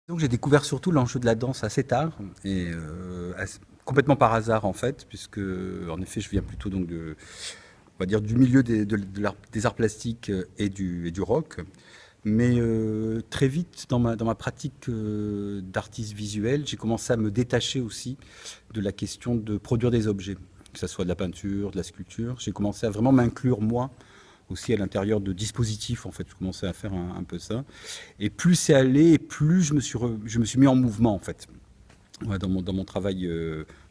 Donc j'ai découvert surtout l'enjeu de la danse assez tard et complètement par hasard en fait, puisque en effet je viens plutôt donc on va dire du milieu des arts plastiques et du rock. Mais très vite dans ma pratique d'artiste visuel, j'ai commencé à me détacher aussi de la question de produire des objets, que ce soit de la peinture, de la sculpture. J'ai commencé à vraiment m'inclure moi aussi à l'intérieur de dispositifs, en fait. Je commençais à faire un peu ça. Et plus c'est allé, et plus je me suis mis en mouvement, en fait. Ouais, dans mon travail,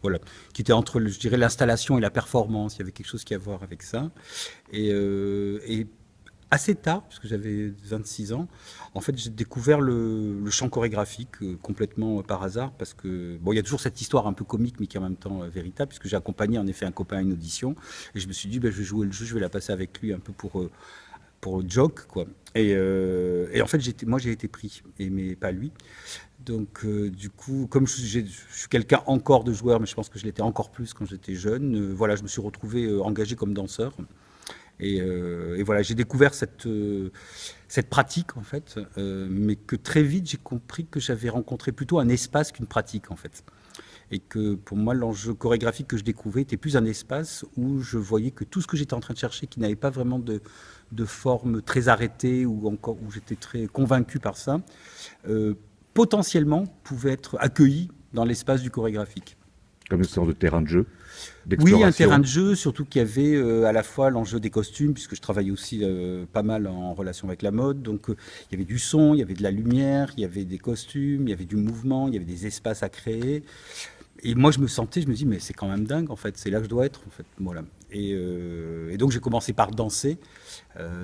voilà, qui était entre, je dirais, l'installation et la performance. Il y avait quelque chose qui a à voir avec ça. Et assez tard, puisque j'avais 26 ans, en fait, j'ai découvert le chant chorégraphique complètement par hasard, parce que, bon, il y a toujours cette histoire un peu comique, mais qui est en même temps véritable, puisque j'ai accompagné en effet un copain à une audition, et je me suis dit, ben, je vais jouer le jeu, je vais la passer avec lui un peu pour le joke, quoi. Et en fait, moi, j'ai été pris, mais pas lui. Donc, du coup, comme je suis quelqu'un encore de joueur, mais je pense que je l'étais encore plus quand j'étais jeune, voilà, je me suis retrouvé engagé comme danseur. Et voilà, j'ai découvert cette pratique, en fait, mais que très vite, j'ai compris que j'avais rencontré plutôt un espace qu'une pratique, en fait. Et que pour moi, l'enjeu chorégraphique que je découvrais était plus un espace où je voyais que tout ce que j'étais en train de chercher, qui n'avait pas vraiment de forme très arrêtée, ou encore où j'étais très convaincu par ça, potentiellement pouvait être accueilli dans l'espace du chorégraphique. Comme une sorte de terrain de jeu, Oui, un terrain d'exploration. de jeu, surtout qu'il y avait à la fois l'enjeu des costumes, puisque je travaillais aussi pas mal en relation avec la mode. Donc il y avait du son, il y avait de la lumière, il y avait des costumes, il y avait du mouvement, il y avait des espaces à créer. Et moi, je me dis, mais c'est quand même dingue, en fait, c'est là que je dois être, en fait. Voilà. Et donc j'ai commencé par danser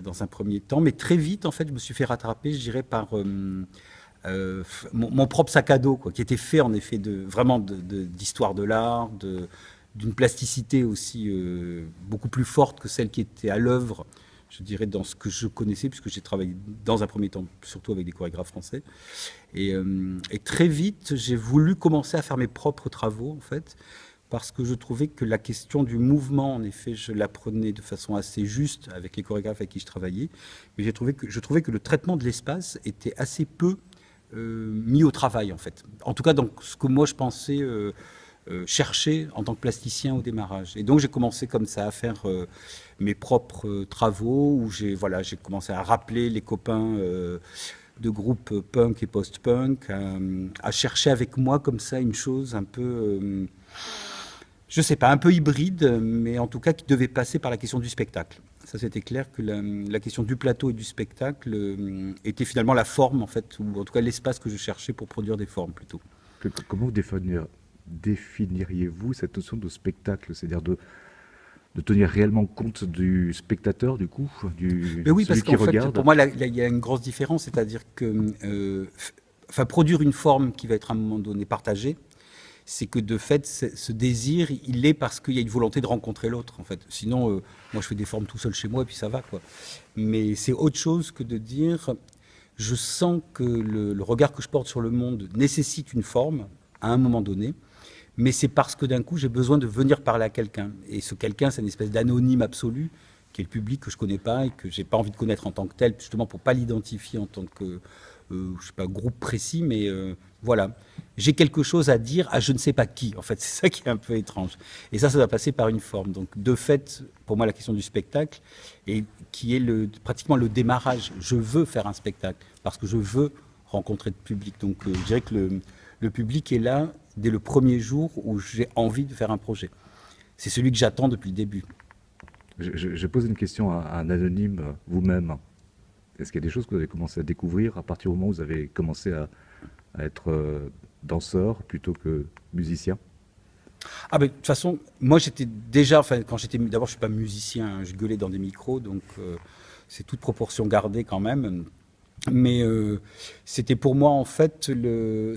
dans un premier temps, mais très vite, en fait, je me suis fait rattraper, je dirais, par mon propre sac à dos, quoi, qui était fait en effet vraiment d'histoire de l'art, d'une plasticité aussi beaucoup plus forte que celle qui était à l'œuvre, je dirais, dans ce que je connaissais, puisque j'ai travaillé dans un premier temps surtout avec des chorégraphes français. Et très vite, j'ai voulu commencer à faire mes propres travaux, en fait, parce que je trouvais que la question du mouvement, en effet, je l'apprenais de façon assez juste avec les chorégraphes avec qui je travaillais, mais je trouvais que le traitement de l'espace était assez peu mis au travail, en fait. En tout cas, dans ce que moi je pensais chercher en tant que plasticien au démarrage. Et donc j'ai commencé comme ça à faire mes propres travaux, où j'ai commencé à rappeler les copains de groupes punk et post-punk, à chercher avec moi comme ça une chose un peu, je sais pas, un peu hybride, mais en tout cas qui devait passer par la question du spectacle. Ça, c'était clair que la question du plateau et du spectacle était finalement la forme, en fait, ou en tout cas l'espace que je cherchais pour produire des formes plutôt. Comment vous définiriez-vous cette notion de spectacle, c'est-à-dire de tenir réellement compte du spectateur, du coup, Mais oui, parce celui qui qu'en fait, pour regarde? moi, il y a une grosse différence, c'est-à-dire que, enfin, produire une forme qui va être à un moment donné partagée, c'est que de fait, ce désir, il est parce qu'il y a une volonté de rencontrer l'autre, en fait. Sinon, moi, je fais des formes tout seul chez moi et puis ça va, quoi. Mais c'est autre chose que de dire, je sens que le regard que je porte sur le monde nécessite une forme à un moment donné, mais c'est parce que d'un coup, j'ai besoin de venir parler à quelqu'un. Et ce quelqu'un, c'est une espèce d'anonyme absolu, qui est le public que je connais pas et que j'ai pas envie de connaître en tant que tel, justement pour pas l'identifier en tant que, je sais pas, groupe précis, mais voilà. J'ai quelque chose à dire à je ne sais pas qui, en fait. C'est ça qui est un peu étrange. Et ça doit passer par une forme. Donc, de fait, pour moi, la question du spectacle, et qui est pratiquement le démarrage. Je veux faire un spectacle parce que je veux rencontrer le public. Donc, je dirais que le public est là dès le premier jour où j'ai envie de faire un projet. C'est celui que j'attends depuis le début. Je pose une question à un anonyme, vous-même. Est-ce qu'il y a des choses que vous avez commencé à découvrir à partir du moment où vous avez commencé à être danseur plutôt que musicien? Ah ben, de toute façon, moi j'étais déjà, enfin quand j'étais, d'abord je suis pas musicien, hein, je gueulais dans des micros, donc c'est toute proportion gardée quand même. Mais c'était pour moi en fait,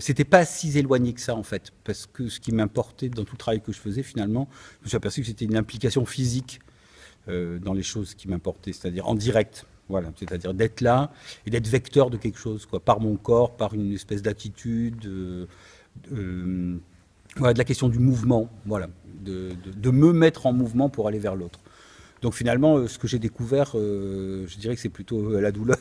c'était pas si éloigné que ça en fait, parce que ce qui m'importait dans tout le travail que je faisais finalement, je me suis aperçu que c'était une implication physique dans les choses qui m'importaient, c'est-à-dire en direct. Voilà, c'est-à-dire d'être là et d'être vecteur de quelque chose, quoi, par mon corps, par une espèce d'attitude, euh, voilà, de la question du mouvement, voilà, de me mettre en mouvement pour aller vers l'autre. Donc finalement, ce que j'ai découvert, je dirais que c'est plutôt la douleur,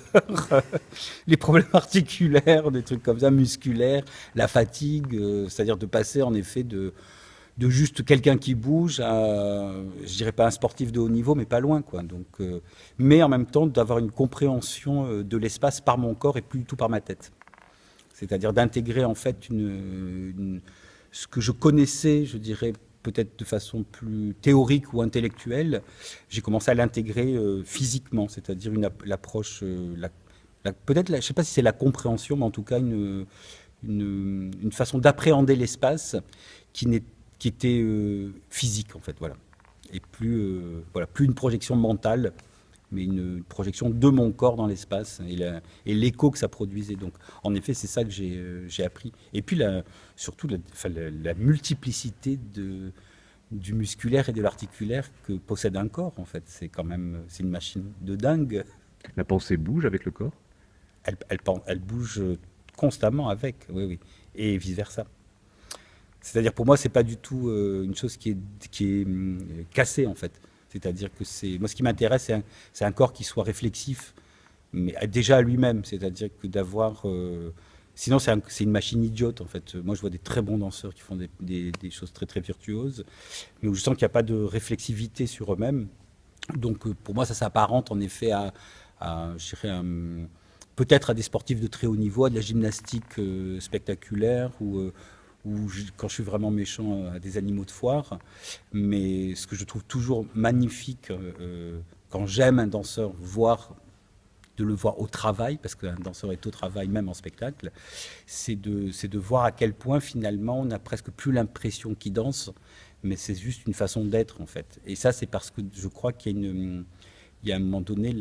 les problèmes articulaires, des trucs comme ça, musculaires, la fatigue, c'est-à-dire de passer en effet de juste quelqu'un qui bouge à, je dirais pas un sportif de haut niveau, mais pas loin, quoi. Donc, mais en même temps, d'avoir une compréhension de l'espace par mon corps et plus du tout par ma tête. C'est-à-dire d'intégrer en fait ce que je connaissais, je dirais peut-être de façon plus théorique ou intellectuelle, j'ai commencé à l'intégrer physiquement, c'est-à-dire l'approche, peut-être, je ne sais pas si c'est la compréhension, mais en tout cas une façon d'appréhender l'espace qui était physique en fait, voilà, et plus une projection mentale, mais une projection de mon corps dans l'espace et l'écho que ça produisait. Donc, en effet, c'est ça que j'ai appris. Et puis, surtout, la multiplicité du musculaire et de l'articulaire que possède un corps, en fait. C'est quand même, c'est une machine de dingue. La pensée bouge avec le corps? Elle bouge constamment avec, oui, oui, et vice-versa. C'est-à-dire, pour moi, c'est pas du tout une chose qui est cassée, en fait. C'est-à-dire que moi, ce qui m'intéresse, c'est un corps qui soit réflexif, mais déjà à lui-même. C'est-à-dire que sinon, c'est une machine idiote, en fait. Moi, je vois des très bons danseurs qui font des choses très, très virtuoses, mais où je sens qu'il n'y a pas de réflexivité sur eux-mêmes. Donc, pour moi, ça s'apparente, en effet, je dirais, peut-être à des sportifs de très haut niveau, à de la gymnastique spectaculaire, quand je suis vraiment méchant, à des animaux de foire. Mais ce que je trouve toujours magnifique quand j'aime un danseur, de le voir au travail, parce qu'un danseur est au travail même en spectacle, c'est de voir à quel point finalement on n'a presque plus l'impression qu'il danse, mais c'est juste une façon d'être en fait. Et ça, c'est parce que je crois qu'il y a un moment donné,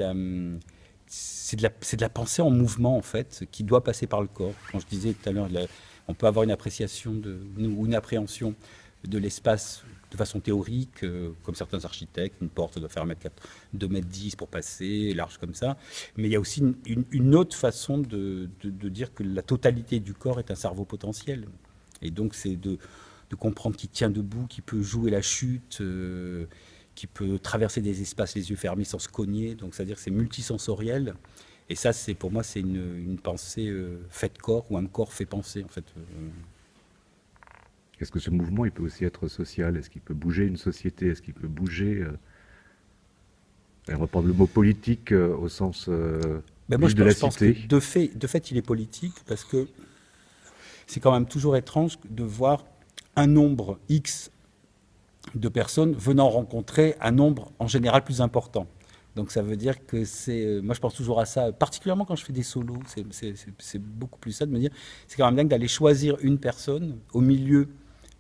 c'est de la pensée en mouvement en fait, qui doit passer par le corps. Quand je disais tout à l'heure, on peut avoir une appréciation ou une appréhension de l'espace de façon théorique, comme certains architectes, une porte doit faire 2,10 mètres pour passer, large comme ça. Mais il y a aussi une autre façon de dire que la totalité du corps est un cerveau potentiel. Et donc c'est de comprendre qu'il tient debout, qu'il peut jouer la chute, qu'il peut traverser des espaces les yeux fermés sans se cogner. Donc c'est-à-dire que c'est multisensoriel. Et ça, pour moi, c'est une pensée faite corps, ou un corps fait penser, en fait. Est-ce que ce mouvement, il peut aussi être social? Est-ce qu'il peut bouger une société? Est-ce qu'il peut bouger... on va prendre le mot politique au sens Moi, je de la pense cité. que de fait, il est politique, parce que c'est quand même toujours étrange de voir un nombre X de personnes venant rencontrer un nombre, en général, plus important. Donc ça veut dire que moi je pense toujours à ça, particulièrement quand je fais des solos, c'est beaucoup plus ça de me dire, c'est quand même dingue d'aller choisir une personne au milieu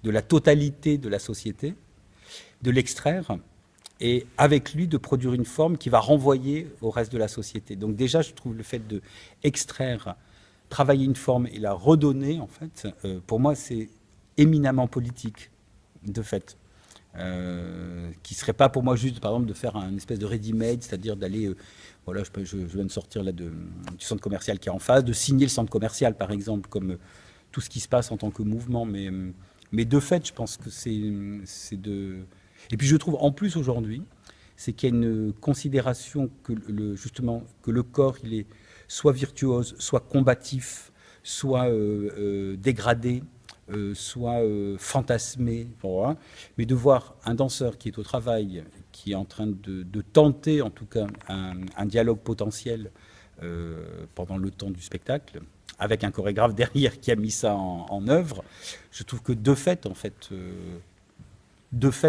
de la totalité de la société, de l'extraire, et avec lui de produire une forme qui va renvoyer au reste de la société. Donc déjà je trouve le fait de extraire, travailler une forme et la redonner, en fait, pour moi c'est éminemment politique, de fait. Qui serait pas pour moi juste par exemple de faire un espèce de ready-made, c'est-à-dire d'aller voilà, je viens de sortir là du centre commercial qui est en face, de signer le centre commercial par exemple, comme tout ce qui se passe en tant que mouvement, mais de fait je pense que c'est et puis je trouve en plus aujourd'hui c'est qu'il y a une considération que justement que le corps il est soit virtuose, soit combatif, soit dégradé, soit fantasmé, voilà. Mais de voir un danseur qui est au travail, qui est en train de tenter en tout cas un dialogue potentiel pendant le temps du spectacle, avec un chorégraphe derrière qui a mis ça en œuvre, je trouve que de fait, en fait,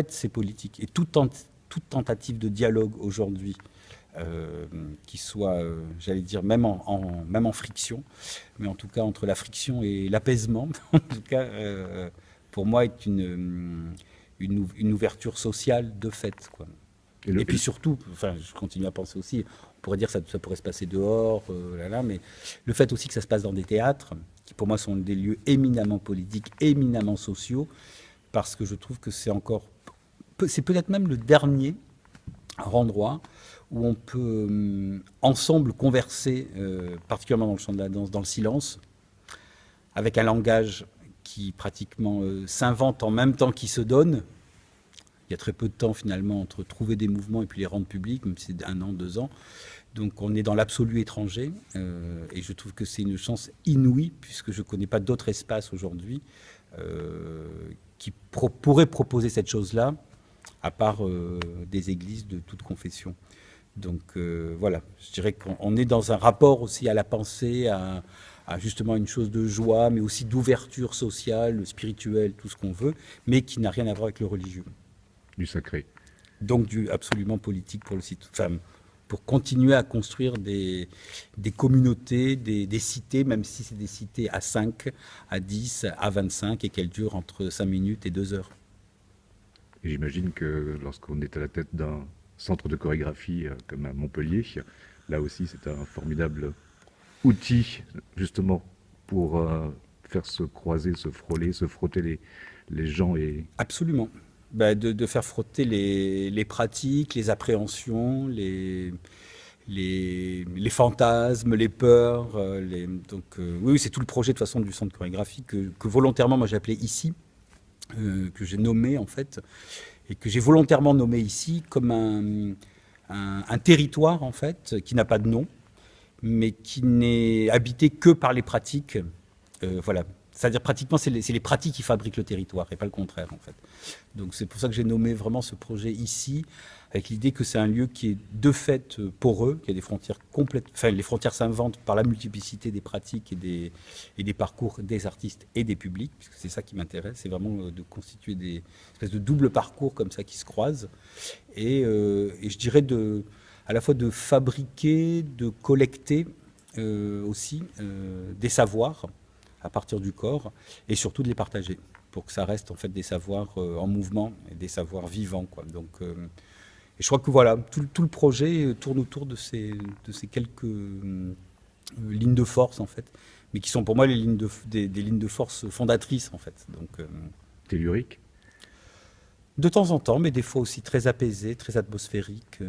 c'est politique. Et toute tentative de dialogue aujourd'hui, qui soit, j'allais dire, même en friction, mais en tout cas entre la friction et l'apaisement, en tout cas, pour moi, est une ouverture sociale de fait, quoi. Et puis surtout, enfin, je continue à penser aussi, on pourrait dire que ça pourrait se passer dehors, mais le fait aussi que ça se passe dans des théâtres, qui pour moi sont des lieux éminemment politiques, éminemment sociaux, parce que je trouve que c'est peut-être même le dernier endroit où on peut ensemble converser, particulièrement dans le champ de la danse, dans le silence, avec un langage qui pratiquement s'invente en même temps qu'il se donne. Il y a très peu de temps finalement entre trouver des mouvements et puis les rendre publics, même si c'est 1 an, 2 ans. Donc on est dans l'absolu étranger et je trouve que c'est une chance inouïe puisque je ne connais pas d'autres espaces aujourd'hui qui pourraient proposer cette chose-là, à part des églises de toute confession. Donc voilà, je dirais qu'on est dans un rapport aussi à la pensée, à justement une chose de joie, mais aussi d'ouverture sociale, spirituelle, tout ce qu'on veut, mais qui n'a rien à voir avec le religieux. Du sacré. Donc du absolument politique pour le site. Enfin, pour continuer à construire des communautés, des cités, même si c'est des cités à 5, à 10, à 25, et qu'elles durent entre 5 minutes et 2 heures. Et j'imagine que lorsqu'on est à la tête d'un centre de chorégraphie comme à Montpellier, là aussi c'est un formidable outil justement pour faire se croiser, se frôler, se frotter les gens. Absolument. De faire frotter les pratiques, les appréhensions, les fantasmes, les peurs. Oui, c'est tout le projet de toute façon du centre de chorégraphie que volontairement moi j'ai appelé ici, que j'ai nommé en fait, et que j'ai volontairement nommé ici comme un territoire en fait qui n'a pas de nom, mais qui n'est habité que par les pratiques. Voilà. C'est-à-dire pratiquement, c'est les pratiques qui fabriquent le territoire et pas le contraire en fait. Donc c'est pour ça que j'ai nommé vraiment ce projet ici, avec l'idée que c'est un lieu qui est de fait poreux, qui a des frontières complètes. Enfin, les frontières s'inventent par la multiplicité des pratiques et des parcours des artistes et des publics, puisque c'est ça qui m'intéresse, c'est vraiment de constituer des espèces de double parcours comme ça qui se croisent. Et je dirais à la fois de fabriquer, de collecter aussi des savoirs à partir du corps, et surtout de les partager, pour que ça reste en fait des savoirs en mouvement, et des savoirs vivants, quoi. Donc, et je crois que voilà, tout le projet tourne autour de ces quelques lignes de force, en fait, mais qui sont pour moi des lignes de force fondatrices, en fait. Donc, Tellurique. De temps en temps, mais des fois aussi très apaisé, très atmosphérique.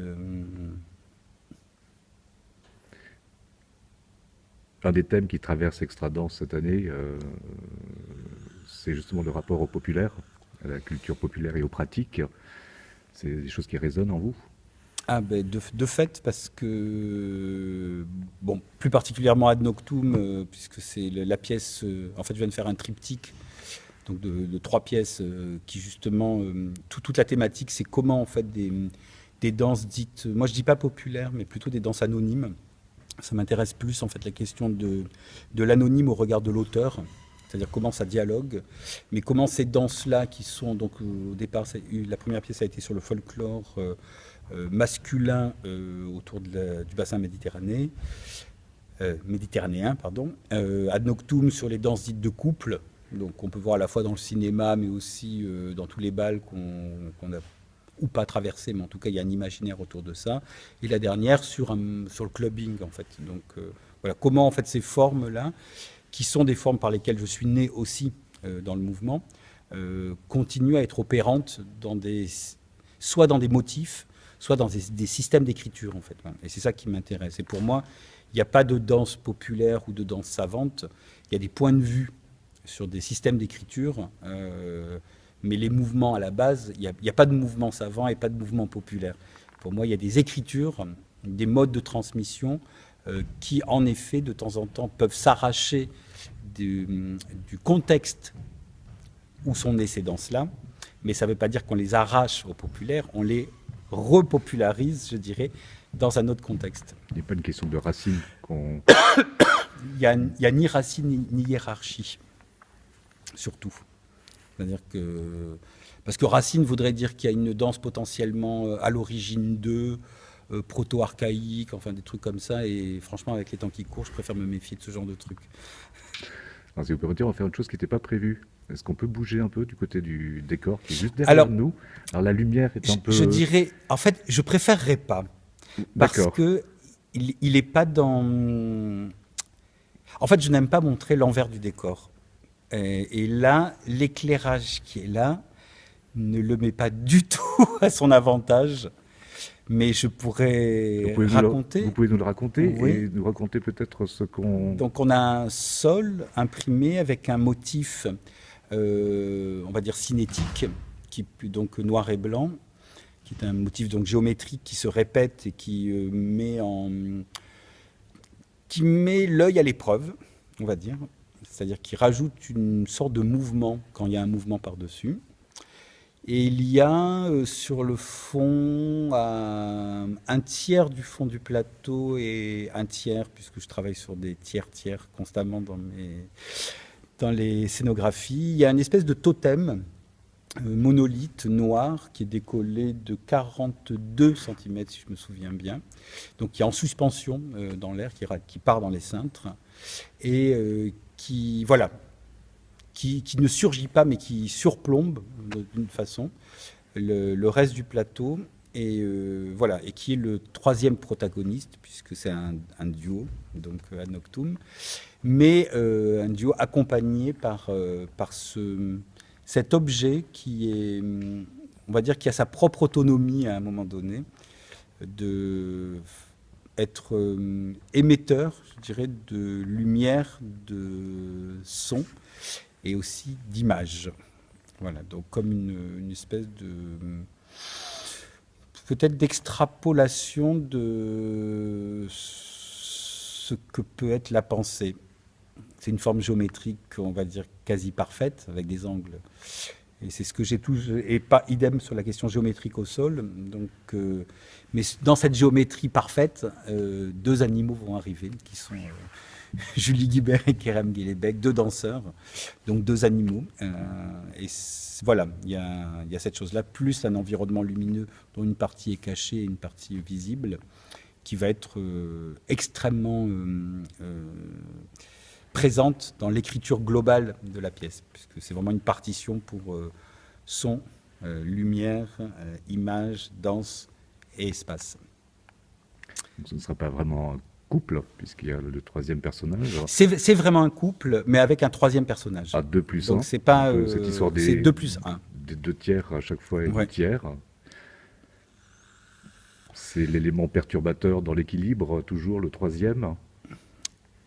Un des thèmes qui traverse Extradance cette année, c'est justement le rapport au populaire, à la culture populaire et aux pratiques. C'est des choses qui résonnent en vous? De fait, parce que, bon, plus particulièrement Ad Noctum, puisque c'est la pièce, en fait je viens de faire un triptyque, donc de 3 pièces, qui justement, toute la thématique, c'est comment en fait des danses dites, moi je dis pas populaires, mais plutôt des danses anonymes. Ça m'intéresse plus en fait la question de l'anonyme au regard de l'auteur, c'est-à-dire comment ça dialogue, mais comment ces danses-là qui sont, donc au départ, la première pièce a été sur le folklore masculin autour du bassin méditerranéen, Ad Noctum sur les danses dites de couple, donc on peut voir à la fois dans le cinéma, mais aussi dans tous les bals qu'on a ou pas traversé, mais en tout cas il y a un imaginaire autour de ça. Et la dernière sur le clubbing en fait. Donc voilà, comment en fait ces formes-là, qui sont des formes par lesquelles je suis né aussi dans le mouvement, continuent à être opérantes soit dans des motifs, soit dans des systèmes d'écriture en fait. Et c'est ça qui m'intéresse. Et pour moi, il n'y a pas de danse populaire ou de danse savante. Il y a des points de vue sur des systèmes d'écriture. Mais les mouvements à la base, il n'y a pas de mouvement savant et pas de mouvement populaire. Pour moi, il y a des écritures, des modes de transmission qui, en effet, de temps en temps, peuvent s'arracher du contexte où sont nées ces danses-là. Mais ça ne veut pas dire qu'on les arrache au populaire, on les repopularise, je dirais, dans un autre contexte. Il n'est pas une question de racine qu'on... Il n'y a ni racine ni hiérarchie, surtout. C'est-à-dire parce que racine voudrait dire qu'il y a une danse potentiellement à l'origine proto-archaïque, enfin des trucs comme ça. Et franchement, avec les temps qui courent, je préfère me méfier de ce genre de trucs. Alors, si vous permettez, on va faire autre chose qui n'était pas prévue. Est-ce qu'on peut bouger un peu du côté du décor qui est juste derrière nous? Alors la lumière est un peu... Je dirais, en fait, je préférerais pas. Parce que il est pas dans... En fait, je n'aime pas montrer l'envers du décor. Et là, l'éclairage qui est là ne le met pas du tout à son avantage. Mais je pourrais raconter. Vous pouvez nous le raconter, oui. Et nous raconter peut-être ce qu'on... Donc on a un sol imprimé avec un motif, on va dire cinétique, donc noir et blanc, qui est un motif donc géométrique qui se répète et qui met l'œil à l'épreuve, on va dire. C'est-à-dire qu'il rajoute une sorte de mouvement quand il y a un mouvement par-dessus. Et il y a sur le fond un tiers du fond du plateau et un tiers, puisque je travaille sur des tiers constamment dans les scénographies. Il y a une espèce de totem monolithe noir qui est décollé de 42 cm, si je me souviens bien, donc qui est en suspension dans l'air, qui part dans les cintres, et qui ne surgit pas, mais qui surplombe d'une façon le reste du plateau, et qui est le troisième protagoniste, puisque c'est un duo, donc Ad Noctum, mais un duo accompagné par cet objet qui est, on va dire, qui a sa propre autonomie à un moment donné, d'être émetteur, je dirais, de lumière, de son, et aussi d'images. Voilà, donc comme une espèce de peut-être d'extrapolation de ce que peut être la pensée. C'est une forme géométrique, on va dire, quasi parfaite, avec des angles. Et c'est ce que j'ai toujours... Et pas idem sur la question géométrique au sol. Donc, mais dans cette géométrie parfaite, deux animaux vont arriver, qui sont Julie Guibert et Kerem Guilebec, deux danseurs, donc deux animaux. Et voilà, il y a cette chose-là, plus un environnement lumineux dont une partie est cachée et une partie visible, qui va être extrêmement présente dans l'écriture globale de la pièce, puisque c'est vraiment une partition pour son, lumière, image, danse et espace. Donc, ce ne sera pas vraiment un couple, puisqu'il y a le troisième personnage. C'est vraiment un couple, mais avec un troisième personnage. À 2+1. Donc c'est pas... cette histoire c'est 2+1. Des deux tiers à chaque fois et Ouais. du tiers. C'est l'élément perturbateur dans l'équilibre, toujours le troisième.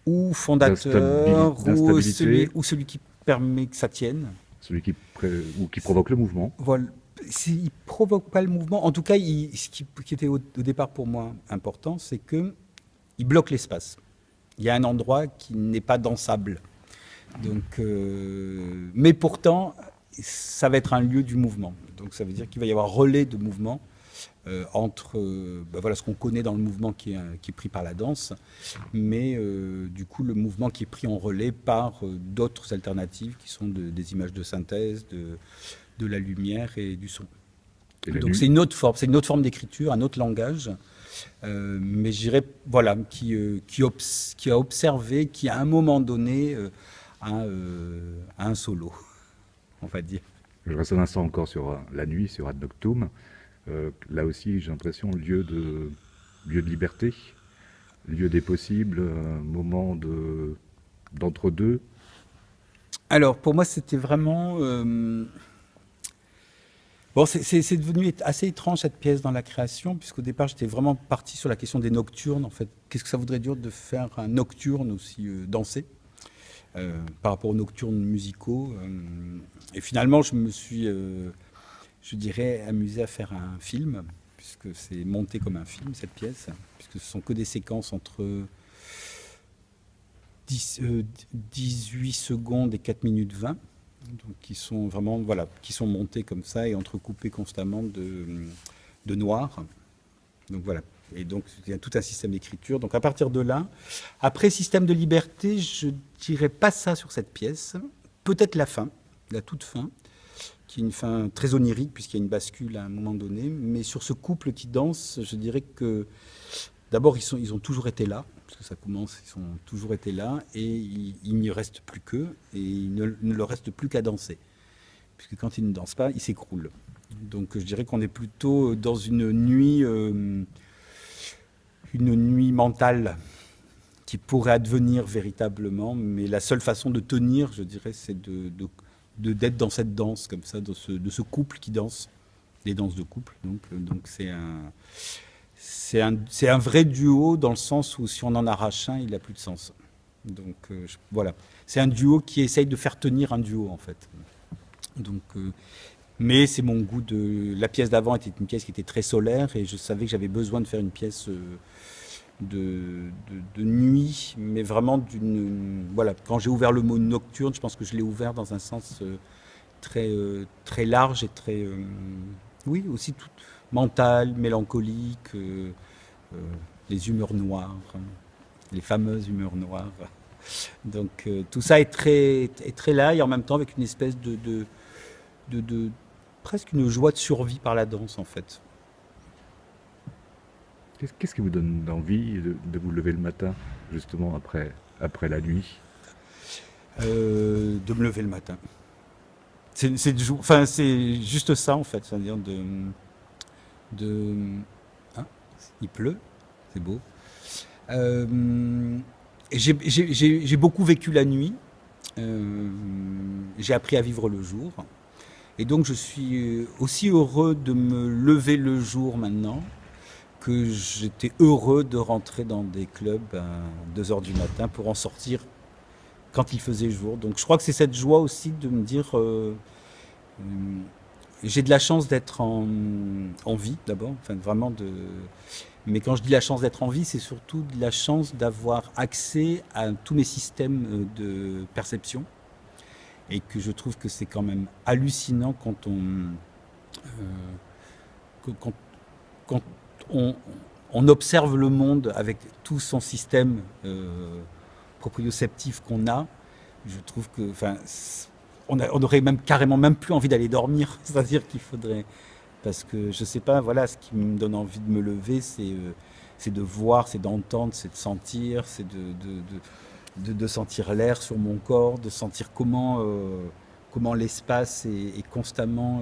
Ou fondateur, d'instabilité. ou celui qui permet que ça tienne. Celui qui provoque le mouvement. Voilà. Il ne provoque pas le mouvement. En tout cas, ce qui était au départ pour moi important, c'est qu'il bloque l'espace. Il y a un endroit qui n'est pas dansable. Donc, mais pourtant, ça va être un lieu du mouvement. Donc ça veut dire qu'il va y avoir relais de mouvement entre ce qu'on connaît dans le mouvement qui est pris par la danse, mais du coup le mouvement qui est pris en relais par d'autres alternatives qui sont des images de synthèse, de la lumière et du son. Donc c'est une autre forme d'écriture, un autre langage, mais je dirais qui a observé, qui à un moment donné a un solo, on va dire. Je reste un instant encore sur la nuit, sur Ad Noctum. Là aussi, j'ai l'impression, lieu de liberté, lieu des possibles, moment d'entre-deux. Alors, pour moi, c'était vraiment... c'est devenu assez étrange, cette pièce, dans la création, puisqu'au départ, j'étais vraiment parti sur la question des nocturnes. En fait, qu'est-ce que ça voudrait dire de faire un nocturne aussi dansé par rapport aux nocturnes musicaux. Et finalement, je me suis... je dirais, amusé à faire un film, puisque c'est monté comme un film, cette pièce, puisque ce sont que des séquences entre 18 secondes et 4 minutes 20, donc qui sont vraiment, qui sont montées comme ça et entrecoupées constamment de noir. Donc voilà. Et donc, il y a tout un système d'écriture. Donc à partir de là, après système de liberté, je dirais pas ça sur cette pièce. Peut-être la fin, la toute fin, qui est une fin très onirique, puisqu'il y a une bascule à un moment donné. Mais sur ce couple qui danse, je dirais que d'abord, ils ont toujours été là, parce que ça commence, ils ont toujours été là, et il n'y reste plus qu'eux, et il ne leur reste plus qu'à danser. Puisque quand ils ne dansent pas, ils s'écroulent. Donc je dirais qu'on est plutôt dans une nuit mentale qui pourrait advenir véritablement, mais la seule façon de tenir, je dirais, c'est d'être dans cette danse comme ça, de ce couple qui danse, les danses de couple. Donc c'est un vrai duo dans le sens où si on en arrache un, il n'a plus de sens. Donc voilà, c'est un duo qui essaye de faire tenir un duo en fait. Donc Mais c'est mon goût de... La pièce d'avant était une pièce qui était très solaire et je savais que j'avais besoin de faire une pièce de nuit, mais vraiment d'une... Voilà, quand j'ai ouvert le mot nocturne, je pense que je l'ai ouvert dans un sens très large et très... oui, aussi tout mental, mélancolique, euh, les humeurs noires, hein, les fameuses humeurs noires. Donc tout ça est très là et en même temps avec une espèce de presque une joie de survie par la danse en fait. Qu'est-ce qui vous donne envie de vous lever le matin, justement après la nuit? De me lever le matin. Enfin, c'est juste ça en fait, c'est-à-dire de hein, il pleut, c'est beau. Euh, j'ai beaucoup vécu la nuit. Euh, j'ai appris à vivre le jour. Et donc je suis aussi heureux de me lever le jour maintenant que j'étais heureux de rentrer dans des clubs à 2 heures du matin pour en sortir quand il faisait jour. Donc je crois que c'est cette joie aussi de me dire euh, j'ai de la chance d'être en vie d'abord, enfin vraiment de. Mais quand je dis la chance d'être en vie, c'est surtout de la chance d'avoir accès à tous mes systèmes de perception et que je trouve que c'est quand même hallucinant quand, quand on, on observe le monde avec tout son système proprioceptif qu'on a. Je trouve que, enfin, on aurait même carrément même plus envie d'aller dormir. C'est-à-dire qu'il faudrait, parce que je sais pas, voilà, ce qui me donne envie de me lever, c'est de voir, c'est d'entendre, c'est de sentir, c'est de sentir l'air sur mon corps, de sentir comment l'espace est constamment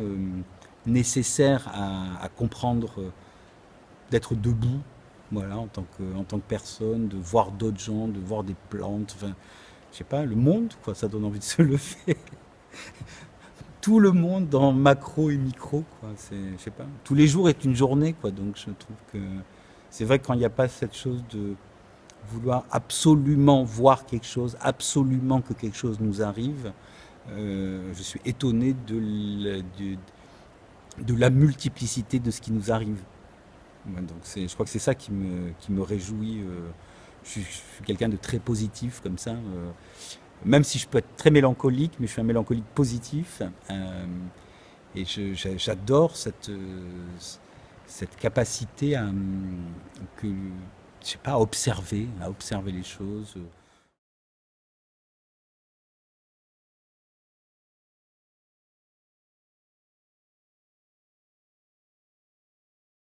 nécessaire à comprendre, d'être debout, voilà, en tant que personne, de voir d'autres gens, de voir des plantes, enfin, je sais pas, le monde, quoi, ça donne envie de se lever. Tout le monde dans macro et micro, quoi, je sais pas. Tous les jours est une journée, quoi, donc je trouve que c'est vrai que quand il n'y a pas cette chose de vouloir absolument voir quelque chose, absolument que quelque chose nous arrive, je suis étonné de la multiplicité de ce qui nous arrive. Ouais, donc je crois que c'est ça qui me réjouit. Je suis quelqu'un de très positif comme ça. Même si je peux être très mélancolique, mais je suis un mélancolique positif. Et j'adore cette capacité que, je sais pas, à observer les choses.